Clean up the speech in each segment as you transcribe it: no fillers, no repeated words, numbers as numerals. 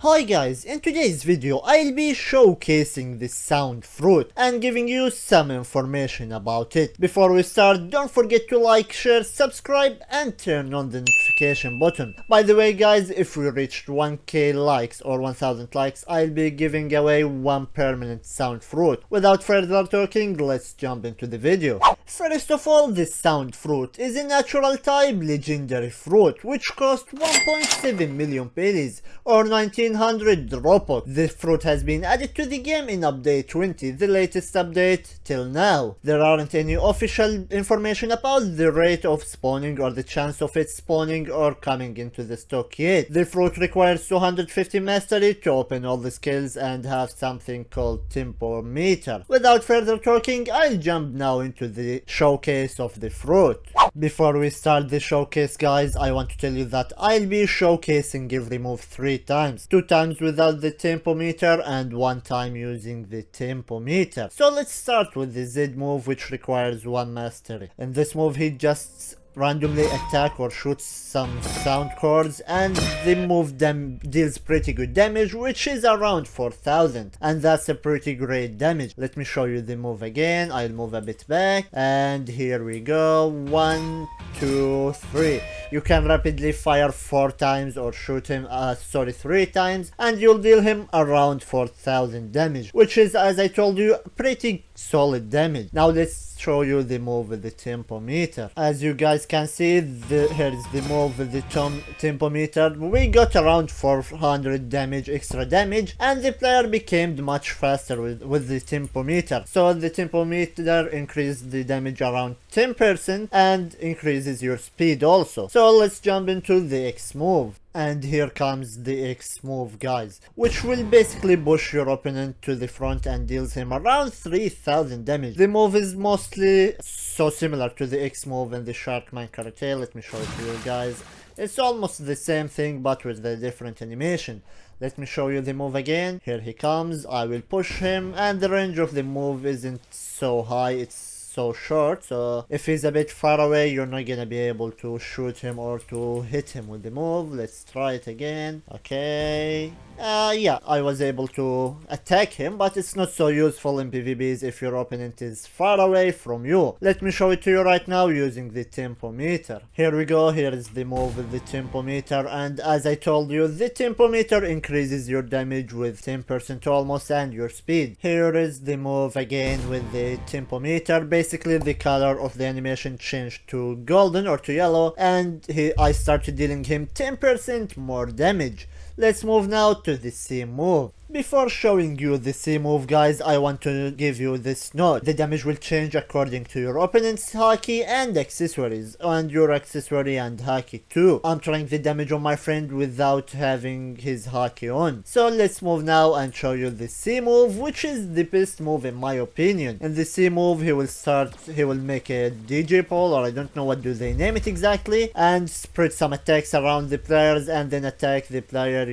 Hi guys, in today's video I'll be showcasing this sound fruit and giving you some information about it. Before we start, don't forget to like, share, subscribe and turn on the notification button. By the way guys, if we reached 1k likes or 1000 likes, I'll be giving away one permanent sound fruit. Without further talking, let's jump into the video. First of all, this sound fruit is a natural type legendary fruit which cost 1.7 million pennies or 1900 Robux. This fruit has been added to the game in update 20, the latest update till now. There aren't any official information about the rate of spawning or the chance of it spawning or coming into the stock yet. The fruit requires 250 mastery to open all the skills and have something called tempo meter. Without further talking, I'll jump now into the showcase of the fruit. Before we start the showcase guys, I want to tell you that I'll be showcasing every move 3 times. 2 times without the tempo meter and 1 time using the tempo meter. So let's start with the Z move, which requires 1 mastery. In this move he just randomly attack or shoots some sound chords and the move deals pretty good damage, which is around 4000, and that's a pretty great damage. Let me show you the move again. I'll move a bit back and here we go. 1 2 3. You can rapidly fire 4 times or shoot him 3 times and you'll deal him around 4000 damage, which is, as I told you, pretty solid damage. Now let's show you the move with the tempo meter. As you guys can see, here's the move with the tempo meter. We got around 400 damage, extra damage, and the player became much faster with the tempo meter. So the tempo meter increased the damage around 10% and increases your speed also. So let's jump into the X move. And here comes the X move guys, which will basically push your opponent to the front and deals him around 3000 damage. The move is mostly so similar to the X move in the Sharkman Karate. Let me show it to you guys. It's almost the same thing but with a different animation. Let me show you the move again. Here he comes. I will push him and the range of the move isn't so high, it's so short, so if he's a bit far away you're not gonna be able to shoot him or to hit him with the move. Let's try it again. Okay, yeah, I was able to attack him, but it's not so useful in PvPs if your opponent is far away from you. Let me show it to you right now using the tempo meter. Here we go. Here is the move with the tempo meter, and as I told you, the tempo meter increases your damage with 10% almost and your speed. Here is the move again with the tempo meter. Basically the color of the animation changed to golden or to yellow and I started dealing him 10% more damage. Let's move now to the C move. Before showing you the C move guys, I want to give you this note. The damage will change according to your opponent's haki and accessories, and your accessory and haki too. I'm trying the damage on my friend without having his haki on. So let's move now and show you the C move, which is the best move in my opinion. In the C move he will make a DJ pole, or I don't know what do they name it exactly, and spread some attacks around the players and then attack the player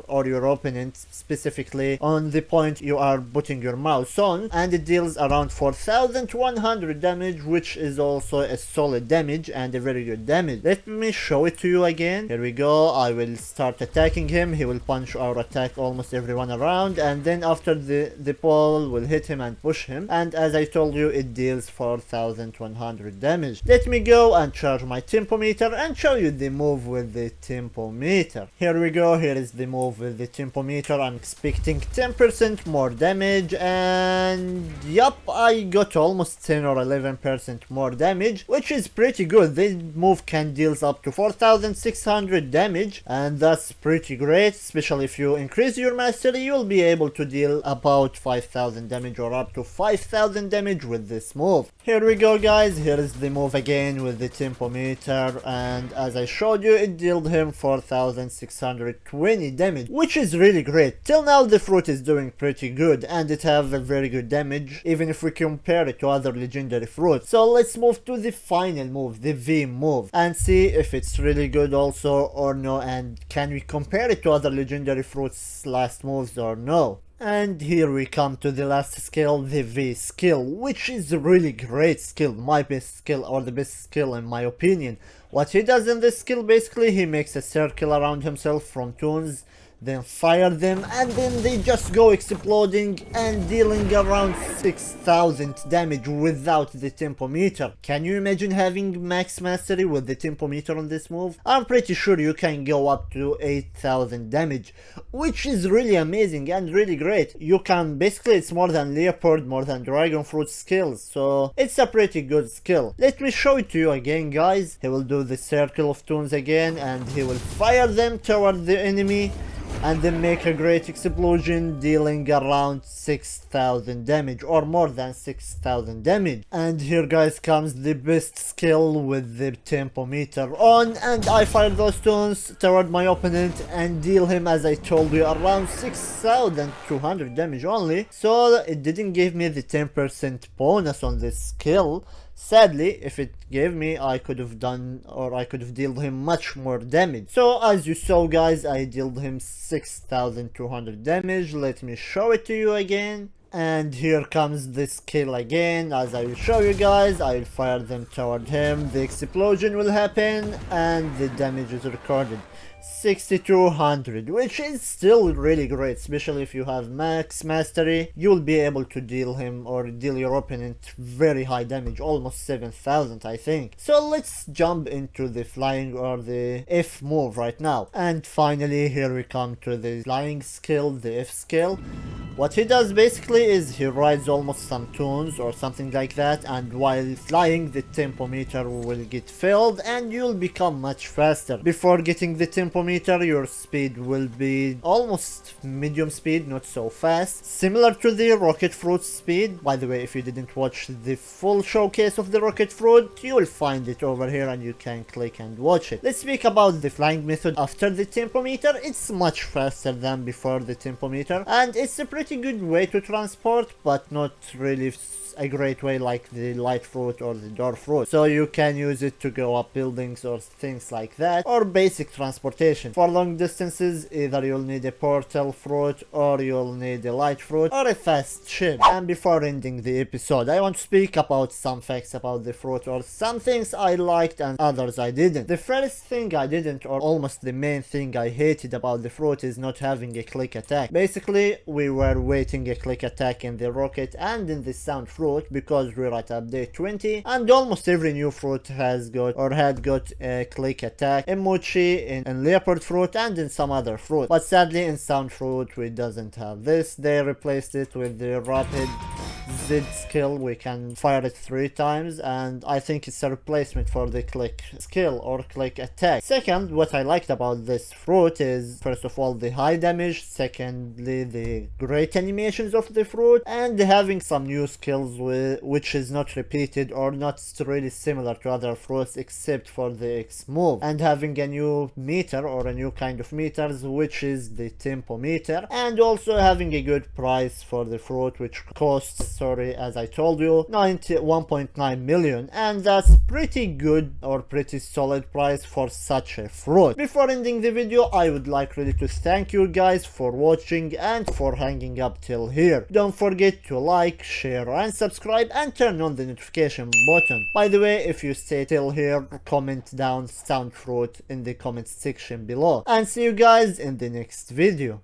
or your opponent specifically on the point you are putting your mouse on, and it deals around 4100 damage, which is also a solid damage and a very good damage. Let me show it to you again. Here we go. I will start attacking him. He will punch or attack almost everyone around, and then after the pole will hit him and push him, and as I told you, it deals 4100 damage. Let me go and charge my tempo meter and show you the move with the tempo meter. Here we go. Here is the move with the tempo meter. I'm expecting 10% more damage, and yup, I got almost 10 or 11% more damage, which is pretty good. This move can deal up to 4600 damage, and that's pretty great. Especially if you increase your mastery, you'll be able to deal about 5000 damage or up to 5000 damage with this move. Here we go guys. Here is the move again with the tempo meter, and as I showed you, it dealt him 4620 damage, which is really great. Till now the fruit is doing pretty good and it have a very good damage even if we compare it to other legendary fruits. So let's move to the final move, the V move, and see if it's really good also or no, and can we compare it to other legendary fruits last moves or no. And here we come to the last skill, the V skill, which is a really great skill, my best skill or the best skill in my opinion. What he does in this skill, basically he makes a circle around himself from tunes then fire them, and then they just go exploding and dealing around 6000 damage without the tempo meter. Can you imagine having max mastery with the tempo meter on this move? I'm pretty sure you can go up to 8000 damage, which is really amazing and really great. You can basically, it's more than leopard, more than dragon fruit skills, so it's a pretty good skill. Let me show it to you again, guys. He will do the circle of toons again, and he will fire them toward the enemy and then make a great explosion, dealing around 6000 damage or more than 6000 damage. And here, guys, comes the best skill with the tempo meter on, and I fire those toons toward my opponent and deal him, as I told you, around 6200 damage only. So it didn't give me the 10% bonus on this skill. Sadly, if it gave me, I could have done, or I could have dealt him much more damage. So as you saw, guys, I dealt him 6200 damage. Let me show it to you again. And here comes the skill again. As I will show you guys, I will fire them toward him, the explosion will happen, and the damage is recorded 6200, which is still really great, especially if you have max mastery. You'll be able to deal him or deal your opponent very high damage, almost 7000 I think. So let's jump into the flying or the F move right now. And finally, here we come to the flying skill, the F skill. What he does basically is he rides almost some toons or something like that, and while flying the tempo meter will get filled and you'll become much faster. Before getting the tempo meter, your speed will be almost medium speed, not so fast, similar to the rocket fruit speed. By the way, if you didn't watch the full showcase of the rocket fruit, you will find it over here and you can click and watch it. Let's speak about the flying method after the tempo meter. It's much faster than before the tempo meter, and it's a pretty good way to transport, but not really a great way like the light fruit or the dark fruit. So you can use it to go up buildings or things like that, or basic transportation. For long distances, either you'll need a portal fruit, or you'll need a light fruit, or a fast ship. And before ending the episode, I want to speak about some facts about the fruit, or some things I liked and others I didn't. The first thing I didn't, or almost the main thing I hated about the fruit, is not having a click attack. Basically, we were waiting a click attack in the rocket and in the sound fruit, because we're at update 20, and almost every new fruit has got or had got a click attack, in mochi, in leopard fruit, and in some other fruit. But sadly, in sound fruit we doesn't have this. They replaced it with the rapid Z skill. We can fire it 3 times, and I think it's a replacement for the click skill or click attack. Second, what I liked about this fruit is, first of all, the high damage, secondly, the great animations of the fruit, and having some new skills which is not repeated or not really similar to other fruits except for the X move, and having a new meter or a new kind of meters, which is the tempo meter, and also having a good price for the fruit, which costs, as I told you, 1.9 million, and that's pretty good or pretty solid price for such a fruit. Before ending the video, I would like really to thank you guys for watching and for hanging up till here. Don't forget to like, share and subscribe, and turn on the notification button. By the way, if you stay till here, comment down sound fruit in the comment section below, and see you guys in the next video.